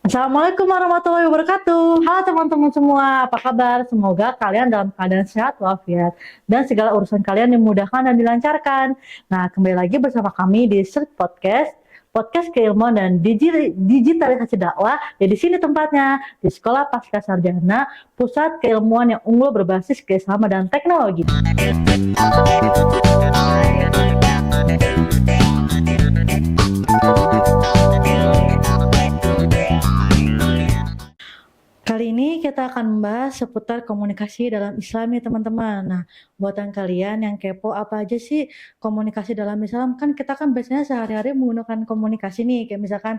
Assalamualaikum warahmatullahi wabarakatuh. Halo teman-teman semua, apa kabar? Semoga kalian dalam keadaan sehat walafiat dan segala urusan kalian dimudahkan dan dilancarkan. Nah, kembali lagi bersama kami di Search Podcast, podcast keilmuan dan digitalisasi dakwah. Ya di sini tempatnya di Sekolah Pasca Sarjana, pusat keilmuan yang unggul berbasis keistimewaan dan teknologi. Kali ini kita akan membahas seputar komunikasi dalam Islam nih teman-teman. Nah, buatan kalian yang kepo apa aja sih komunikasi dalam Islam? Kan kita kan biasanya sehari-hari menggunakan komunikasi nih, kayak misalkan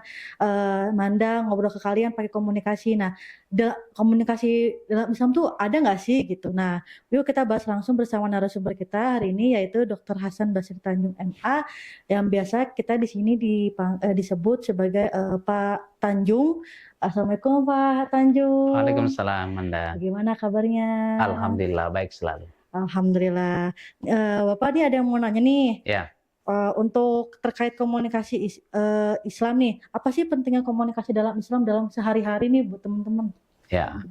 mandang, ngobrol ke kalian pakai komunikasi. Nah, komunikasi dalam Islam tuh ada nggak sih gitu? Nah, yuk kita bahas langsung bersama narasumber kita hari ini yaitu Dr. Hasan Basir Tanjung MA yang biasa kita di sini disebut sebagai Pak Tanjung. Assalamualaikum Pak Tanjung. Waalaikumsalam, Anda. Bagaimana kabarnya? Alhamdulillah, baik selalu. Alhamdulillah. Bapak nih ada yang mau nanya nih. Ya, Untuk terkait komunikasi Islam nih, apa sih pentingnya komunikasi dalam Islam dalam sehari-hari nih buat teman-teman? ya.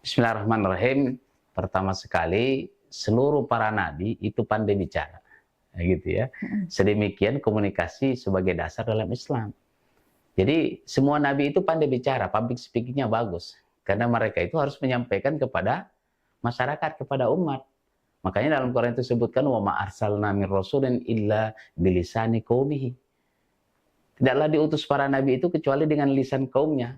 Bismillahirrahmanirrahim. Pertama sekali, seluruh para nabi itu pandai bicara. Gitu ya. Sedemikian komunikasi sebagai dasar dalam Islam. Jadi semua nabi itu pandai bicara, public speaking-nya bagus. Karena mereka itu harus menyampaikan kepada masyarakat, kepada umat. Makanya dalam Quran itu disebutkan wa ma arsalna min rasulin illa bilisani qaumihi. Tidaklah diutus para nabi itu kecuali dengan lisan kaumnya.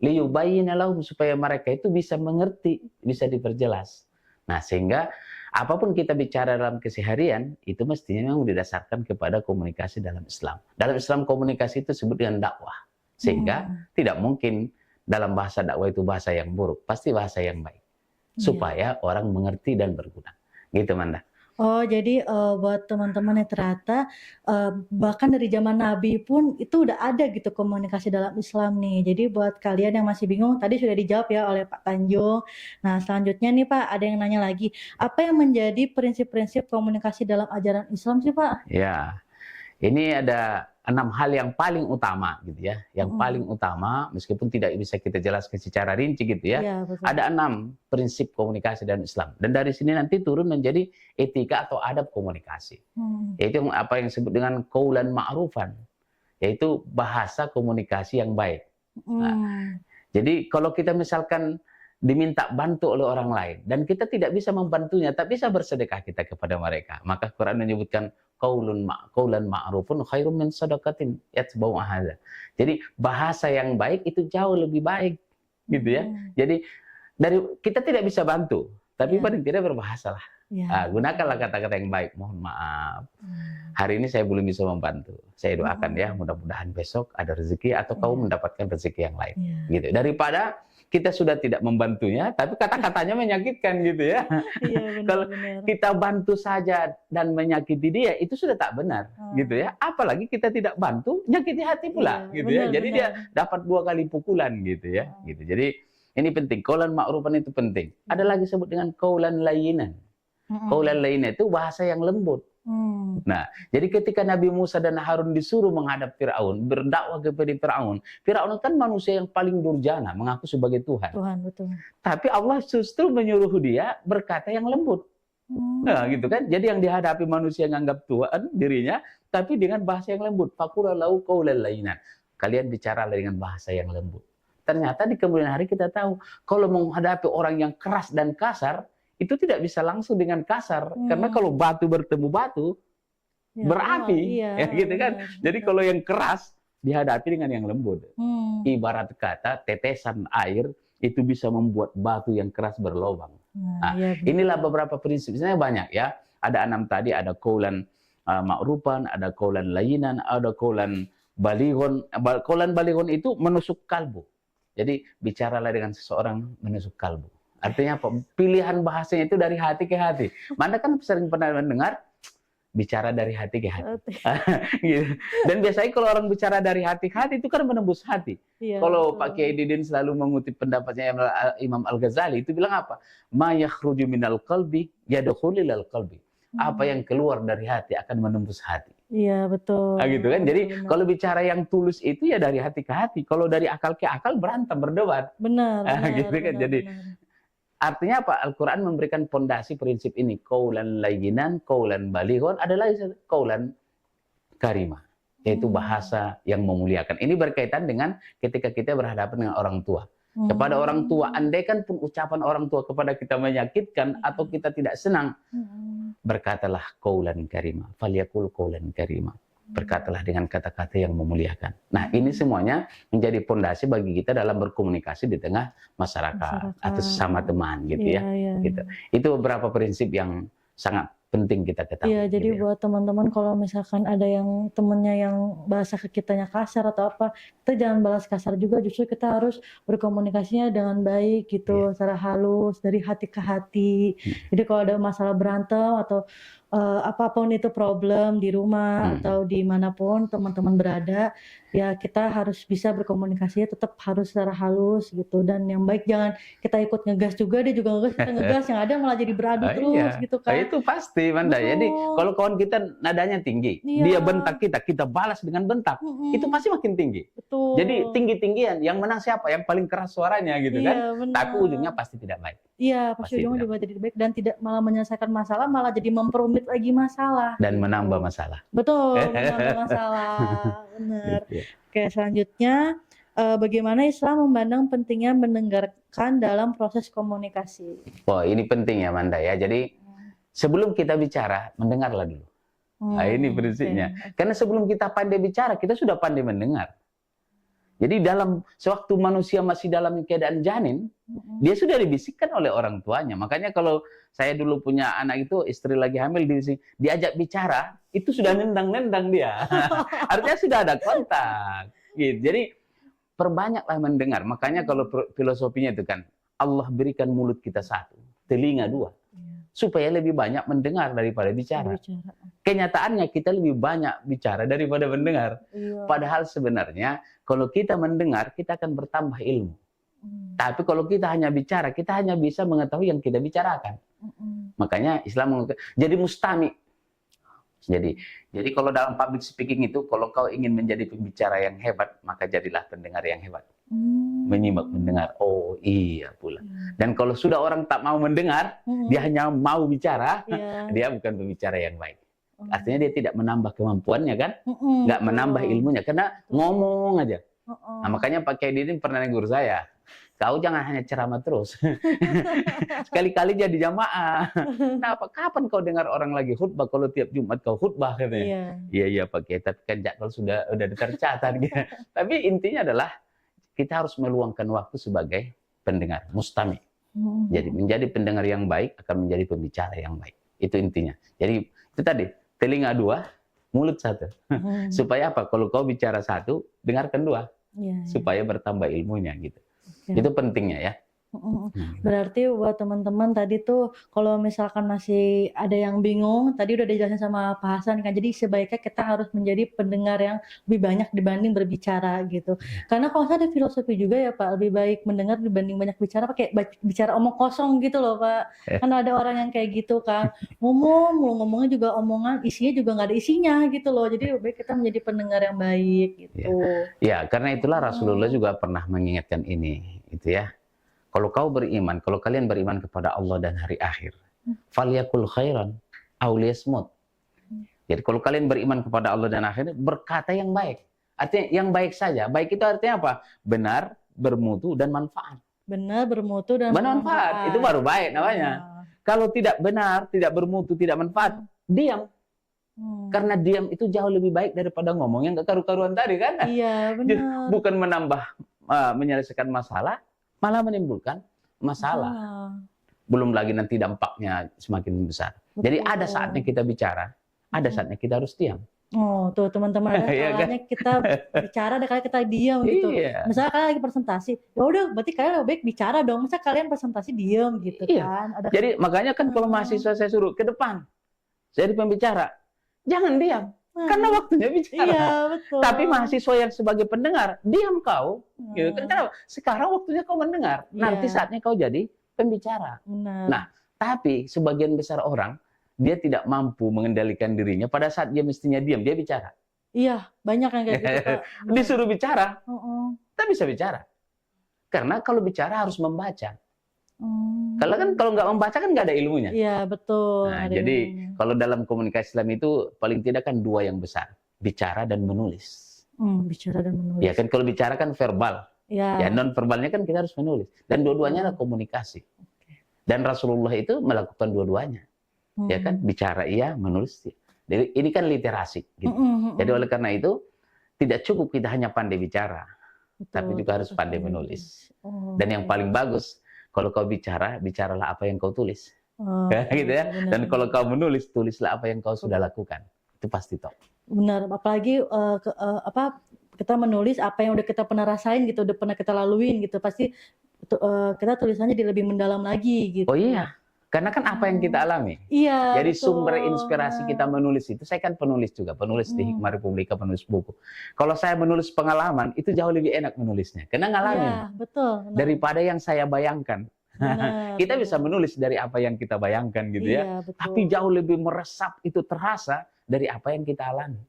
Liyubayyina lahum, supaya mereka itu bisa mengerti, bisa diperjelas. Nah, sehingga apapun kita bicara dalam keseharian itu mestinya memang didasarkan kepada komunikasi dalam Islam. Dalam Islam komunikasi itu disebut dengan dakwah. Sehingga tidak mungkin dalam bahasa dakwah itu bahasa yang buruk, pasti bahasa yang baik. Supaya orang mengerti dan berguna. Gitu, Manda. Oh, jadi buat teman-teman yang ternyata bahkan dari zaman Nabi pun itu udah ada gitu komunikasi dalam Islam nih. Jadi buat kalian yang masih bingung, tadi sudah dijawab ya oleh Pak Tanjung. Nah, selanjutnya nih Pak, ada yang nanya lagi. Apa yang menjadi prinsip-prinsip komunikasi dalam ajaran Islam sih Pak? Ya, ini ada 6 hal yang paling utama gitu ya. Yang paling utama, meskipun tidak bisa kita jelaskan secara rinci gitu ya. Iya, betul. Ada 6 prinsip komunikasi dalam Islam. Dan dari sini nanti turun menjadi etika atau adab komunikasi. Yaitu apa yang disebut dengan qaulan ma'rufan. Yaitu bahasa komunikasi yang baik. Nah, jadi kalau kita misalkan diminta bantu oleh orang lain dan kita tidak bisa membantunya, tapi bisa bersedekah kita kepada mereka. Maka Quran menyebutkan qaulan ma'rufun khairum min shadaqatin yatba'u hadza. Jadi bahasa yang baik itu jauh lebih baik, gitu ya. Jadi kita tidak bisa bantu, tapi paling tidak berbahasalah. Gunakanlah kata-kata yang baik. Mohon maaf, hari ini saya belum bisa membantu. Saya doakan ya, mudah-mudahan besok ada rezeki atau kamu mendapatkan rezeki yang lain. Gitu. Daripada kita sudah tidak membantunya, tapi kata-katanya menyakitkan gitu ya. Kalau kita bantu saja dan menyakiti dia, itu sudah tak benar, gitu ya. Apalagi kita tidak bantu, nyakiti hati pula, gitu ya. Jadi dia dapat 2 kali pukulan, gitu ya. Gitu. Jadi ini penting. Qaulan ma'rufan itu penting. Ada lagi sebut dengan qaulan layyinan. Qaulan layyinan itu bahasa yang lembut. Nah, jadi ketika Nabi Musa dan Harun disuruh menghadap Fir'aun, berdakwah kepada Fir'aun, Fir'aun kan manusia yang paling durjana, mengaku sebagai Tuhan. Betul. Tapi Allah justru menyuruh dia berkata yang lembut. Nah, gitu kan. Jadi yang dihadapi manusia yang anggap Tuhan dirinya, tapi dengan bahasa yang lembut. Faqula lahu qaulan layyinan. Kalian bicara dengan bahasa yang lembut. Ternyata di kemudian hari kita tahu, kalau menghadapi orang yang keras dan kasar, itu tidak bisa langsung dengan kasar. Karena kalau batu bertemu batu, berapi. Gitu kan. Jadi kalau yang keras, dihadapi dengan yang lembut. Ibarat kata, tetesan air, itu bisa membuat batu yang keras berlubang. Nah, inilah beberapa prinsip. Sebenarnya banyak ya. Ada 6 tadi, ada qaulan ma'rufan, ada qaulan layyinan, ada qaulan balighun. Qaulan balighun itu menusuk kalbu. Jadi bicaralah dengan seseorang menusuk kalbu. Artinya apa? Pilihan bahasanya itu dari hati ke hati. Mana kan sering pernah mendengar bicara dari hati ke hati. Gitu. Dan biasanya kalau orang bicara dari hati ke hati itu kan menembus hati. Kalau Pak Kiai Didin selalu mengutip pendapatnya Imam Al-Ghazali itu bilang apa? Ma yakhruju minal qalbi yadkhulu ilal qalbi. Apa yang keluar dari hati akan menembus hati. Iya, betul. Nah, gitu kan. Jadi Benar. kalau bicara yang tulus itu ya dari hati ke hati. Kalau dari akal ke akal berantem, berdebat. Benar, Nah, benar, gitu kan. benar, Jadi benar. artinya apa? Al-Quran memberikan pondasi prinsip ini. Qaulan layyinan, qaulan balighun, ada lagi qaulan karimah. Yaitu bahasa yang memuliakan. Ini berkaitan dengan ketika kita berhadapan dengan orang tua. Kepada orang tua, andaikan pun ucapan orang tua kepada kita menyakitkan atau kita tidak senang, berkatalah qaulan karimah. Falyaqul qaulan karimah. Berkatalah dengan kata-kata yang memuliakan. Nah, ini semuanya menjadi pondasi bagi kita dalam berkomunikasi di tengah masyarakat atau sesama teman gitu ya. Gitu. Itu beberapa prinsip yang sangat penting kita ketahui. Iya, jadi gitu ya. buat teman-teman kalau misalkan ada yang temennya yang bahasa ke kitanya kasar atau apa, kita jangan balas kasar juga, justru kita harus berkomunikasinya dengan baik gitu, secara halus, dari hati ke hati. Jadi kalau ada masalah berantem atau apapun itu problem di rumah atau dimanapun teman-teman berada, ya kita harus bisa berkomunikasinya tetap harus secara halus gitu. Dan yang baik jangan kita ikut ngegas juga, dia juga ngegas, kita ngegas, yang ada malah jadi beradu terus gitu kan. Itu pasti, Manda. Jadi kalau kawan kita nadanya tinggi, dia bentak kita, kita balas dengan bentak, itu pasti makin tinggi. Betul. Jadi tinggi-tinggian, yang menang siapa? Yang paling keras suaranya gitu kan. Benar. Tapi ujungnya pasti tidak baik. Iya, pasti ujungnya juga jadi baik dan tidak malah menyelesaikan masalah, malah jadi memperumit lagi masalah. Dan menambah masalah. Betul, menambah masalah. Benar. Oke, selanjutnya bagaimana Islam memandang pentingnya mendengarkan dalam proses komunikasi? Oh, ini penting ya, Manda ya. Jadi sebelum kita bicara, mendengarlah dulu. Nah, ini prinsipnya. Karena sebelum kita pandai bicara, kita sudah pandai mendengar. Jadi dalam sewaktu manusia masih dalam keadaan janin, dia sudah dibisikkan oleh orang tuanya. Makanya kalau saya dulu punya anak itu, istri lagi hamil, diajak bicara, itu sudah nendang-nendang dia. Artinya sudah ada kontak. Gitu. Jadi perbanyaklah mendengar. Makanya kalau filosofinya itu kan, Allah berikan mulut kita satu, telinga dua. Supaya lebih banyak mendengar daripada bicara. Kenyataannya kita lebih banyak bicara daripada mendengar. Padahal sebenarnya kalau kita mendengar, kita akan bertambah ilmu. Tapi kalau kita hanya bicara, kita hanya bisa mengetahui yang kita bicarakan. Makanya Islam jadi mustami. Jadi kalau dalam public speaking itu, kalau kau ingin menjadi pembicara yang hebat, maka jadilah pendengar yang hebat. Menyimak, mendengar. Oh iya pula. Dan kalau sudah orang tak mau mendengar, dia hanya mau bicara, dia bukan pembicara yang baik. Artinya dia tidak menambah kemampuannya kan, nggak menambah ilmunya, karena ngomong aja. Nah, makanya Pak Kiai Didin pernah negur saya, kau jangan hanya ceramah terus, sekali-kali jadi jamaah. Nah, kapan kau dengar orang lagi khutbah kalau tiap Jumat kau khutbah katanya? Iya Pak Kiai, tapi kan kalau sudah tercatat gitu. Tapi intinya adalah kita harus meluangkan waktu sebagai pendengar, mustami. Jadi menjadi pendengar yang baik akan menjadi pembicara yang baik. Itu intinya. Jadi itu tadi, telinga dua, mulut satu. Supaya apa? Kalau kau bicara satu, dengarkan dua. Supaya bertambah ilmunya gitu. Itu pentingnya ya. Berarti buat teman-teman tadi tuh kalau misalkan masih ada yang bingung, tadi udah dijelasin sama Pak Hasan kan, jadi sebaiknya kita harus menjadi pendengar yang lebih banyak dibanding berbicara gitu. Karena kalau saya ada filosofi juga ya Pak, lebih baik mendengar dibanding banyak bicara, pakai bicara omong kosong gitu loh Pak. Karena ada orang yang kayak gitu kan, ngomongnya juga omongan, isinya juga nggak ada isinya gitu loh. Jadi lebih baik kita menjadi pendengar yang baik gitu. Ya, karena itulah Rasulullah juga pernah mengingatkan ini, gitu ya. Kalau kau beriman, kalau kalian beriman kepada Allah dan hari akhir, falyakul khairan aw liyasmut. Jadi kalau kalian beriman kepada Allah dan akhir, berkata yang baik. Artinya yang baik saja. Baik itu artinya apa? Benar, bermutu dan manfaat. Benar, bermutu dan manfaat. Itu baru baik namanya. Kalau tidak benar, tidak bermutu, tidak manfaat, diam. Karena diam itu jauh lebih baik daripada ngomong yang gak karu-karuan tadi kan? Iya, benar. Bukan menambah menyelesaikan masalah, malah menimbulkan masalah. Belum lagi nanti dampaknya semakin besar. Jadi ada saatnya kita bicara, ada saatnya kita harus diam. Oh, tuh teman-teman, ada kalanya kita bicara, ada kalanya kita diam gitu. Misalnya kalian lagi presentasi, ya udah berarti kalian lebih baik bicara dong. Masa kalian presentasi diam gitu kan? Jadi makanya kan kalau mahasiswa saya suruh ke depan, jadi pembicara, jangan diam. Karena waktunya bicara. Iya, betul. Tapi mahasiswa yang sebagai pendengar, diam kau. Gitu. Kenapa? Sekarang waktunya kau mendengar. Nanti saatnya kau jadi pembicara. Nah, tapi sebagian besar orang dia tidak mampu mengendalikan dirinya, pada saat dia mestinya diam, dia bicara. Iya, banyak yang kayak gitu, Kak. Bener. Disuruh bicara, Heeh. tak bisa bicara. Karena kalau bicara harus membaca. Hmm. Kalau nggak membaca kan nggak ada ilmunya. Iya, betul. Nah, Ada jadi ilmunya. kalau dalam komunikasi Islam itu paling tidak kan dua yang besar, bicara dan menulis. Bicara dan menulis. Ya kan kalau bicara kan verbal, ya Ya. non verbalnya kan kita harus menulis. Dan dua-duanya adalah komunikasi. Dan Rasulullah itu melakukan dua-duanya, ya kan, bicara iya, menulis. Jadi ini kan literasi. Gitu. Jadi oleh karena itu tidak cukup kita hanya pandai bicara, Betul, tapi juga harus pandai menulis. Dan yang paling bagus, kalau kau bicara, bicaralah apa yang kau tulis. Gitu ya. Benar, Dan kalau kau menulis, tulislah apa yang kau sudah lakukan. Itu pasti top. Benar, apalagi kita menulis apa yang udah kita pernah rasain gitu, udah pernah kita laluin gitu, pasti kita tulisannya lebih mendalam lagi gitu. Oh iya, karena kan apa yang kita alami. Iya. Jadi betul. sumber inspirasi kita menulis itu, saya kan penulis juga, penulis di Hikmah Republika, penulis buku. Kalau saya menulis pengalaman, itu jauh lebih enak menulisnya, karena ngalamin. Iya, betul. Benar. Daripada yang saya bayangkan. Benar, kita benar. bisa menulis dari apa yang kita bayangkan gitu ya. Iya, betul. Tapi jauh lebih meresap, itu terasa dari apa yang kita alami.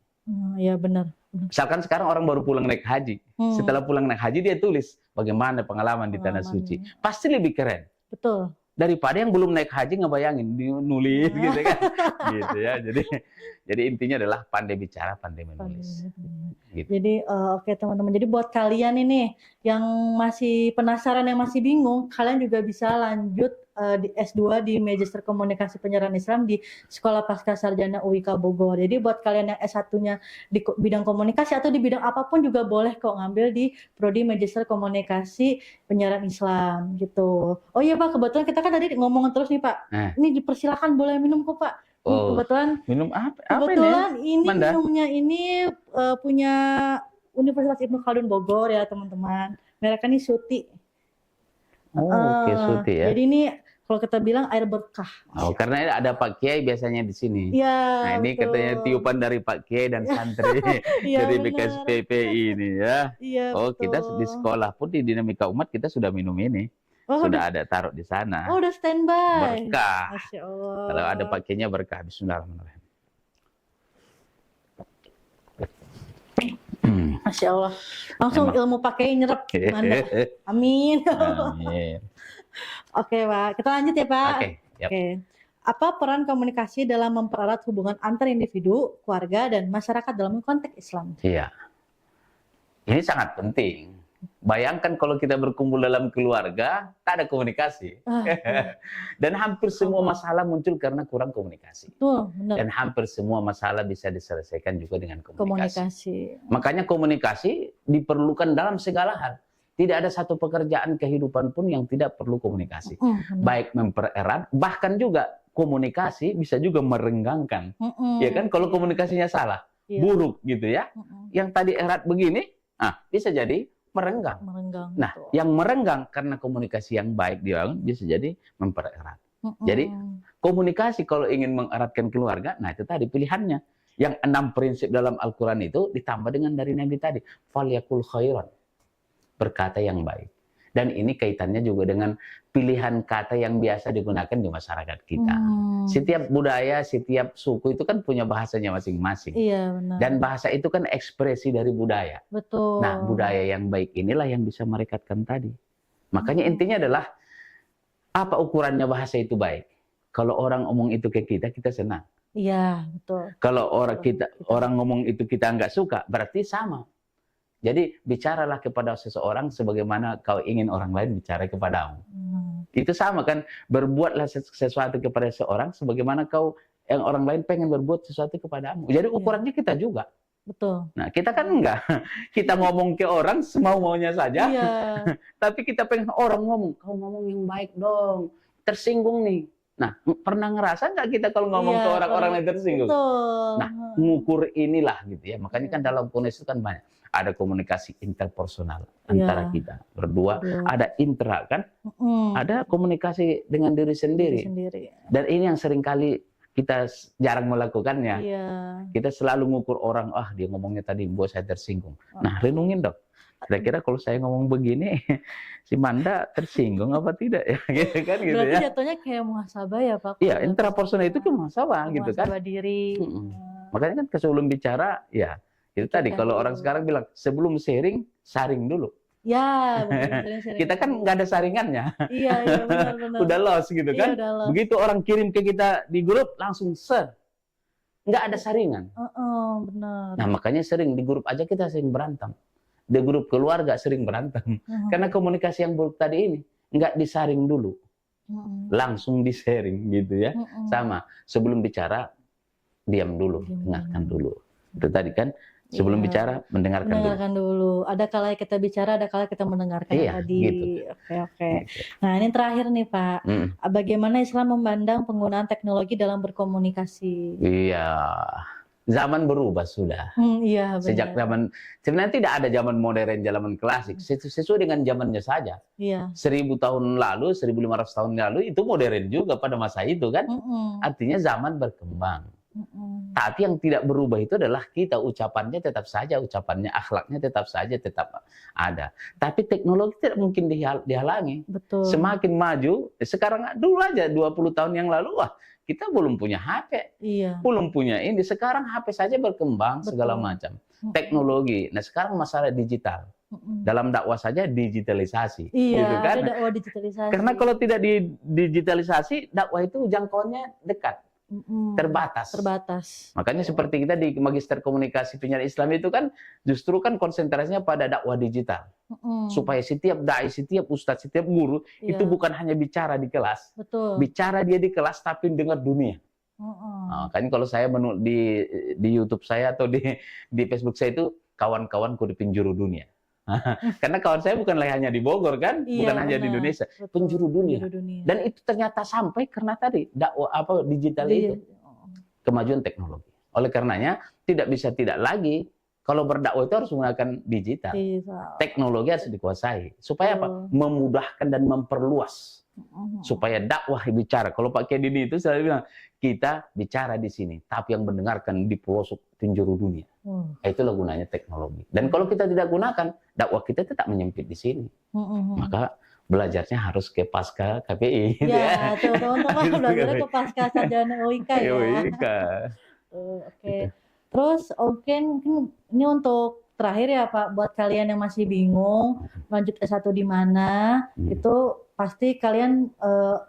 Iya, benar. Misalkan sekarang orang baru pulang naik haji. Setelah pulang naik haji dia tulis bagaimana pengalaman di Tanah Suci. Pasti lebih keren. Betul. Daripada yang belum naik haji ngebayangin dia nulis gitu kan. Gitu ya. Jadi intinya adalah pandai bicara, pandai menulis. Gitu. Jadi oke teman-teman. Jadi buat kalian ini yang masih penasaran, yang masih bingung, kalian juga bisa lanjut di S2 di Magister Komunikasi Penyiaran Islam di Sekolah Pascasarjana UIK Bogor. Jadi buat kalian yang S1-nya di bidang komunikasi atau di bidang apapun juga boleh kok ngambil di Prodi Magister Komunikasi Penyiaran Islam gitu. Oh iya Pak, kebetulan kita kan tadi ngomong terus nih Pak. Ini dipersilakan boleh minum kok Pak. Oh, kebetulan minum apa kebetulan ini? Minumnya ini punya Universitas Ibnu Khaldun Bogor ya teman-teman. Mereknya ini Suti. Oke, Suti ya. Jadi ini kalau kita bilang air berkah. Oh, karena ada Pak Kiai biasanya di sini. Iya. Nah, ini betul. katanya tiupan dari Pak Kiai dan santri Iya, dari benar. BKS PPI ini ya. Iya, Oh, betul. kita di sekolah pun di Dinamika Umat kita sudah minum ini. Sudah ada taruh di sana. Oh, udah standby. Berkah. Masya Allah. Kalau ada Pak Kiai-nya berkah. Bismillahirrahmanirrahim. Masya Allah. Langsung ilmu pakai nyerap. Amin. Amin. Oke, Pak. Kita lanjut ya, Pak. Oke. Yap. Oke. Apa peran komunikasi dalam mempererat hubungan antar individu, keluarga, dan masyarakat dalam konteks Islam? Iya. Ini sangat penting. Bayangkan kalau kita berkumpul dalam keluarga, tak ada komunikasi. Dan hampir semua masalah muncul karena kurang komunikasi. Betul, benar. Dan hampir semua masalah bisa diselesaikan juga dengan komunikasi. Komunikasi. Makanya komunikasi diperlukan dalam segala hal. Tidak ada satu pekerjaan kehidupan pun yang tidak perlu komunikasi. Baik mempererat, bahkan juga komunikasi bisa juga merenggangkan. Ya kan, kalau komunikasinya salah, buruk gitu ya. Yang tadi erat begini, bisa jadi merenggang. Nah, yang merenggang karena komunikasi yang baik dibangun bisa jadi mempererat. Jadi komunikasi kalau ingin mengeratkan keluarga, nah itu tadi pilihannya. Yang 6 prinsip dalam Al-Quran itu ditambah dengan dari Nabi tadi. Falyakul khairan. Berkata yang baik. Dan ini kaitannya juga dengan pilihan kata yang biasa digunakan di masyarakat kita. Setiap budaya, setiap suku itu kan punya bahasanya masing-masing. Iya, benar. Dan bahasa itu kan ekspresi dari budaya. Betul. Nah, budaya yang baik inilah yang bisa merekatkan tadi. Makanya intinya adalah, apa ukurannya bahasa itu baik? Kalau orang ngomong itu ke kita, kita senang. Iya, betul. Kalau orang ngomong itu kita nggak suka, berarti sama. Jadi bicaralah kepada seseorang sebagaimana kau ingin orang lain bicara kepadamu. Itu sama kan, berbuatlah sesuatu kepada seseorang sebagaimana yang orang lain pengen berbuat sesuatu kepadamu. Jadi ukurannya kita juga. Betul. Nah, kita kan enggak. Kita ngomong ke orang semau-maunya saja. Iya. Tapi kita pengen orang ngomong, kau ngomong yang baik dong. Tersinggung nih. Nah, pernah ngerasa nggak kita kalau ngomong ke orang-orang yang tersinggung? Betul. Nah, mengukur inilah gitu ya. Makanya kan dalam komunikasi itu kan banyak. Ada komunikasi interpersonal antara kita berdua, ada intra kan, ada komunikasi dengan diri sendiri. Dan ini yang seringkali kita jarang melakukannya. Kita selalu mengukur orang, dia ngomongnya tadi buat saya tersinggung. Nah, renungin dong. Kira-kira kalau saya ngomong begini, si Manda tersinggung apa tidak ya? Gitu kan, gitu Berarti ya. jatuhnya kayak muhasabah ya Pak? Iya, kalau intrapersonal itu kan muhasabah gitu kan. muhasabah diri. Makanya kan sebelum bicara, ya itu tadi Pikirkan kalau orang dulu. sekarang bilang sebelum sharing, saring dulu. Ya, benar sering-sering Kita kan dulu. nggak ada saringannya, Iya, iya benar-benar. udah lost gitu Iya, kan. udah lost. Begitu orang kirim ke kita di grup langsung share, nggak ada saringan. Benar. Nah makanya sering di grup aja kita sering berantem, di grup keluarga sering berantem, karena komunikasi yang buruk tadi ini nggak disaring dulu, langsung di sharing gitu ya. Sama sebelum bicara diam dulu, dengarkan dulu. Itu tadi kan sebelum Iya. bicara mendengarkan dulu. Ada kalanya kita bicara, ada kalanya kita mendengarkan Iya, tadi. gitu. Oke. Gitu. Nah, ini terakhir nih Pak. Bagaimana Islam memandang penggunaan teknologi dalam berkomunikasi? Iya, zaman berubah sudah. Iya, benar. Sejak zaman, sebenarnya tidak ada zaman modern, zaman klasik. Sesuai dengan zamannya saja. Iya. 1000 tahun lalu, 1500 tahun lalu itu modern juga pada masa itu kan. Artinya zaman berkembang. Tapi yang tidak berubah itu adalah kita, ucapannya tetap saja, ucapannya, akhlaknya tetap saja, tetap ada. Tapi teknologi tidak mungkin dihalangi. Betul. Semakin maju, sekarang dulu aja 20 tahun yang lalu, wah kita belum punya HP, Iya. belum punya ini. Sekarang HP saja berkembang segala macam. Teknologi. Nah sekarang masalah digital. Dalam dakwah saja digitalisasi. Iya, gitu kan? ada dakwah digitalisasi. Karena kalau tidak digitalisasi, dakwah itu jangkauannya dekat. Terbatas. Makanya seperti kita di Magister Komunikasi Penyiaran Islam itu kan justru kan konsentrasinya pada dakwah digital. Supaya setiap dai, setiap ustadz, setiap guru itu bukan hanya bicara di kelas. Betul. Bicara dia di kelas tapi dengar dunia. Nah, kan kalau saya di YouTube saya atau di Facebook saya itu kawan-kawanku di penjuru dunia. Karena kawan saya bukanlah hanya di Bogor kan, bukan hanya di Indonesia, penjuru dunia. Dan itu ternyata sampai karena tadi dakwah digital itu, kemajuan teknologi. Oleh karenanya tidak bisa tidak lagi kalau berdakwah itu harus menggunakan digital. Teknologi harus dikuasai supaya apa? Memudahkan dan memperluas. Supaya dakwah bicara. Kalau Pak Kiai Didi itu selalu bilang, kita bicara di sini, tapi yang mendengarkan di pelosok penjuru dunia. Itulah gunanya teknologi. Dan kalau kita tidak gunakan, dakwah kita tetap menyempit di sini. Maka belajarnya harus ke pasca KPI. Ya, teman-teman belajarnya ke pasca sarjana UIK ya. Oke. Terus mungkin ini untuk terakhir ya Pak, buat kalian yang masih bingung lanjut S1 di mana, itu pasti kalian,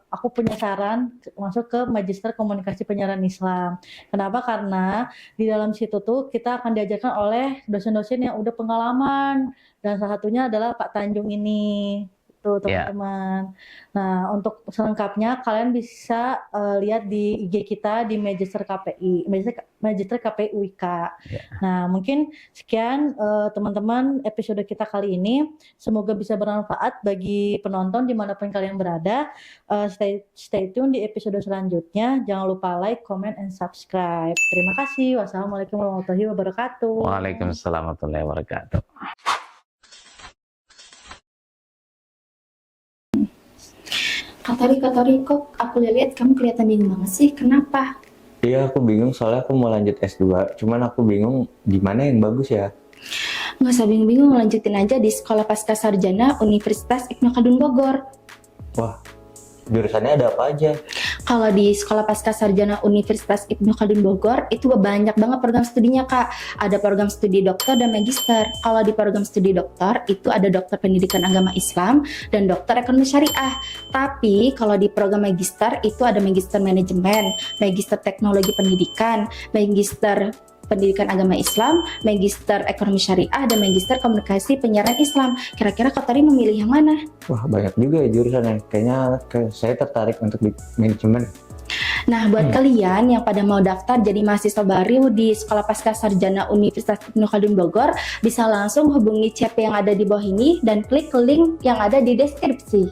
aku punya saran masuk ke Magister Komunikasi Penyiaran Islam. Kenapa? Karena di dalam situ tuh kita akan diajarkan oleh dosen-dosen yang udah pengalaman, dan salah satunya adalah Pak Tanjung ini. Tuh teman-teman. Nah, untuk selengkapnya kalian bisa lihat di IG kita di Magister KPI, Magister KPI UIK. Nah, mungkin sekian teman-teman episode kita kali ini. Semoga bisa bermanfaat bagi penonton dimanapun kalian berada. Stay tune di episode selanjutnya. Jangan lupa like, comment, and subscribe. Terima kasih. Wassalamualaikum warahmatullahi wabarakatuh. Waalaikumsalam warahmatullahi wabarakatuh. Kak Tori, kok aku lihat kamu kelihatan bingung banget sih, kenapa? Iya, aku bingung soalnya aku mau lanjut S2, cuman aku bingung di mana yang bagus ya. Nggak usah bingung-bingung, lanjutin aja di Sekolah Pasca Sarjana Universitas Ibnu Khaldun Bogor. Wah, jurusannya ada apa aja? Kalau di Sekolah Pasca Sarjana Universitas Ibnu Khaldun Bogor, itu banyak banget program studinya, Kak. Ada program studi dokter dan magister. Kalau di program studi dokter, itu ada dokter pendidikan agama Islam dan dokter ekonomi syariah. Tapi kalau di program magister, itu ada magister manajemen, magister teknologi pendidikan, magister pendidikan agama Islam, magister ekonomi syariah, dan magister komunikasi penyiaran Islam. Kira-kira Kak Tori memilih yang mana? Wah, banyak juga ya jurusannya. Kayaknya saya tertarik untuk di manajemen. Nah, buat kalian yang pada mau daftar jadi mahasiswa baru di Sekolah Pasca Sarjana Universitas Ibnu Khaldun Bogor, bisa langsung hubungi chat yang ada di bawah ini dan klik link yang ada di deskripsi.